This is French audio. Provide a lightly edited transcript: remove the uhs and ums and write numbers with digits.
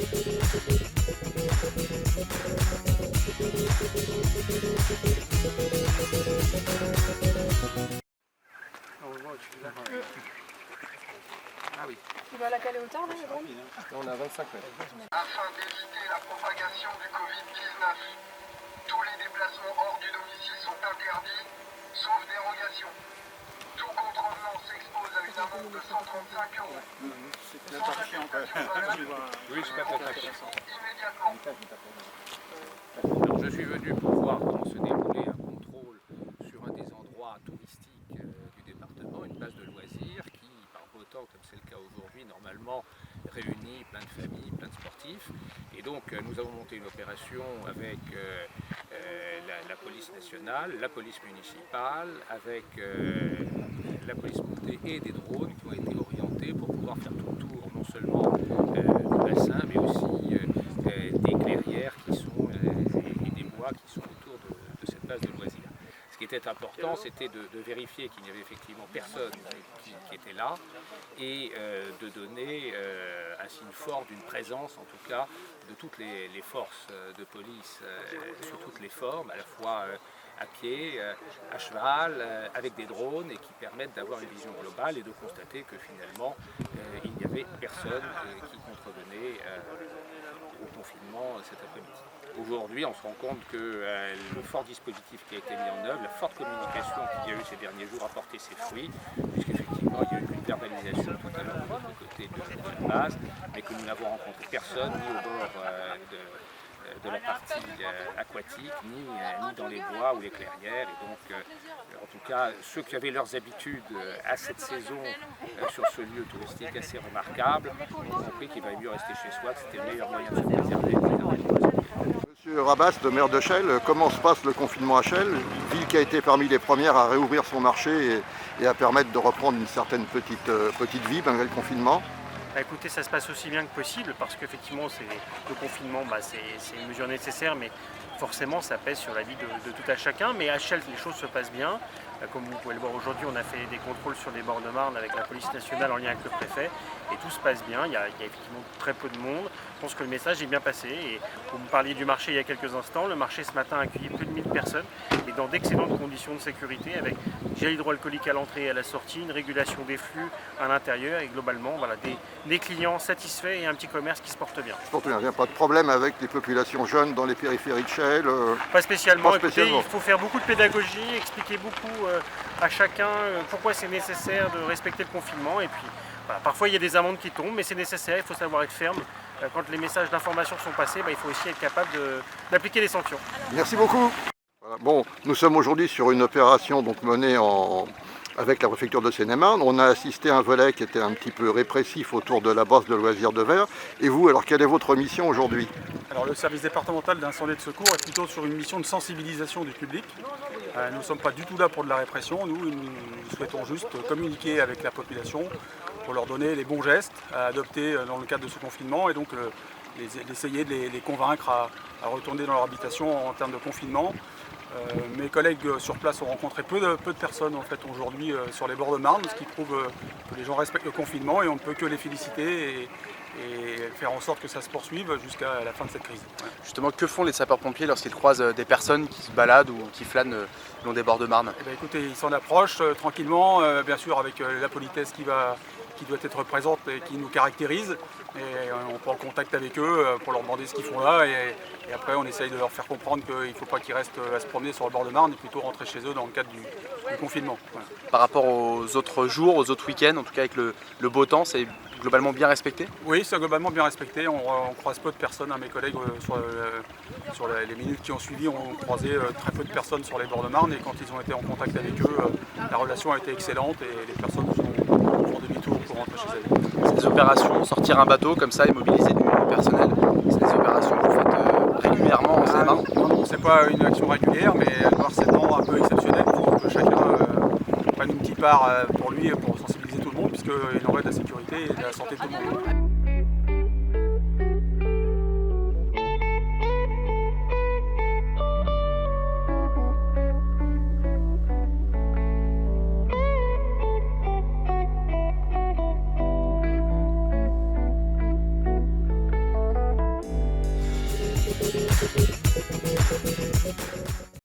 Ah oui. Tu vas à quelle hauteur là, Jérôme ? On a 25 mètres. Afin d'éviter la propagation du Covid-19, tous les déplacements hors du domicile sont interdits, sauf dérogation. Tout contrevenant s'expose à une amende de 135 €. Oui, c'est pas très intéressant. Immédiatement. Alors, je suis venu pour voir comment se déroulait un contrôle sur un des endroits touristiques du département, une base de loisirs qui, par beau temps, comme c'est le cas aujourd'hui, normalement réunit plein de familles, plein de sportifs. Et donc nous avons monté une opération avec la police nationale, la police municipale, avec la police montée et des drones qui ont été orientés pour pouvoir faire tout le tour, non seulement du bassin, mais aussi des clairières qui sont, et des bois qui sont autour de cette base de loisirs. Ce qui était important, c'était de vérifier qu'il n'y avait effectivement personne qui était là et de donner un signe fort d'une présence, en tout cas, de toutes les forces de police sous toutes les formes, à la fois à pied, à cheval, avec des drones et qui permettent d'avoir une vision globale et de constater que finalement il n'y avait personne qui contrevenait au confinement cet après-midi. Aujourd'hui, on se rend compte que le fort dispositif qui a été mis en œuvre, la forte communication qu'il y a eu ces derniers jours a porté ses fruits, puisqu'effectivement il y a eu une verbalisation tout à l'heure de notre côté de cette base, mais que nous n'avons rencontré personne ni au bord de la partie aquatique, ni dans les bois ou les clairières. Et donc, en tout cas, ceux qui avaient leurs habitudes à cette saison sur ce lieu touristique assez remarquable ont compris qu'il valait mieux rester chez soi, que c'était le meilleur moyen de se préserver. Monsieur Rabas, le maire de Chelles, comment se passe le confinement à Chelles, ville qui a été parmi les premières à réouvrir son marché et à permettre de reprendre une certaine petite vie malgré le confinement? Écoutez, ça se passe aussi bien que possible parce qu'effectivement le confinement c'est une mesure nécessaire, mais forcément ça pèse sur la vie de tout à chacun. Mais à Chelles, les choses se passent bien. Comme vous pouvez le voir aujourd'hui, on a fait des contrôles sur les bords de Marne avec la police nationale en lien avec le préfet et tout se passe bien. Il y a effectivement très peu de monde. Je pense que le message est bien passé. Et vous me parliez du marché il y a quelques instants. Le marché ce matin a accueilli plus de 1000 personnes et dans d'excellentes conditions de sécurité avec gel hydroalcoolique à l'entrée et à la sortie, une régulation des flux à l'intérieur et globalement voilà, des clients satisfaits et un petit commerce qui se porte bien. Il n'y a pas de problème avec les populations jeunes dans les périphéries de Chelles? Pas spécialement. Pas spécialement. Écoutez, il faut faire beaucoup de pédagogie, expliquer beaucoup à chacun pourquoi c'est nécessaire de respecter le confinement. Et puis, voilà, parfois il y a des amendes qui tombent, mais c'est nécessaire, il faut savoir être ferme. Quand les messages d'information sont passés, il faut aussi être capable d'appliquer les sanctions. Merci beaucoup. Voilà. Bon, nous sommes aujourd'hui sur une opération donc menée avec la préfecture de Seine-et-Marne. On a assisté à un volet qui était un petit peu répressif autour de la base de loisirs de Vers. Et vous, alors quelle est votre mission aujourd'hui? Alors le service départemental d'incendie et de secours est plutôt sur une mission de sensibilisation du public. Nous ne sommes pas du tout là pour de la répression, nous souhaitons juste communiquer avec la population pour leur donner les bons gestes à adopter dans le cadre de ce confinement et donc essayer de les convaincre à retourner dans leur habitation en termes de confinement. Mes collègues sur place ont rencontré peu de personnes en fait aujourd'hui sur les bords de Marne, ce qui prouve que les gens respectent le confinement et on ne peut que les féliciter et faire en sorte que ça se poursuive jusqu'à la fin de cette crise. Ouais. Justement, que font les sapeurs-pompiers lorsqu'ils croisent des personnes qui se baladent ou qui flânent le long des bords de Marne? Écoutez, ils s'en approchent tranquillement, bien sûr avec la politesse qui doit être présente et qui nous caractérise. Et on prend contact avec eux pour leur demander ce qu'ils font là et après on essaye de leur faire comprendre qu'il ne faut pas qu'ils restent à se promener sur le bord de Marne et plutôt rentrer chez eux dans le cadre du confinement. Voilà. Par rapport aux autres jours, aux autres week-ends, en tout cas avec le beau temps, c'est globalement bien respecté? Oui, c'est globalement bien respecté. On croise peu de personnes. Mes collègues sur les minutes qui ont suivi ont croisé très peu de personnes sur les bords de Marne et quand ils ont été en contact avec eux, la relation a été excellente et les personnes font demi-tour pour rentrer chez elles. C'est des opérations, sortir un bateau comme ça et mobiliser du personnel, c'est des opérations que vous faites régulièrement en Seine-et-Marne? Non, c'est pas une action régulière, mais voir ces temps un peu exceptionnels, il faut que chacun prenne une petite part pour lui, pour sensibiliser tout le monde, puisqu'il en va de la sécurité et de la santé de tout le monde. Merci.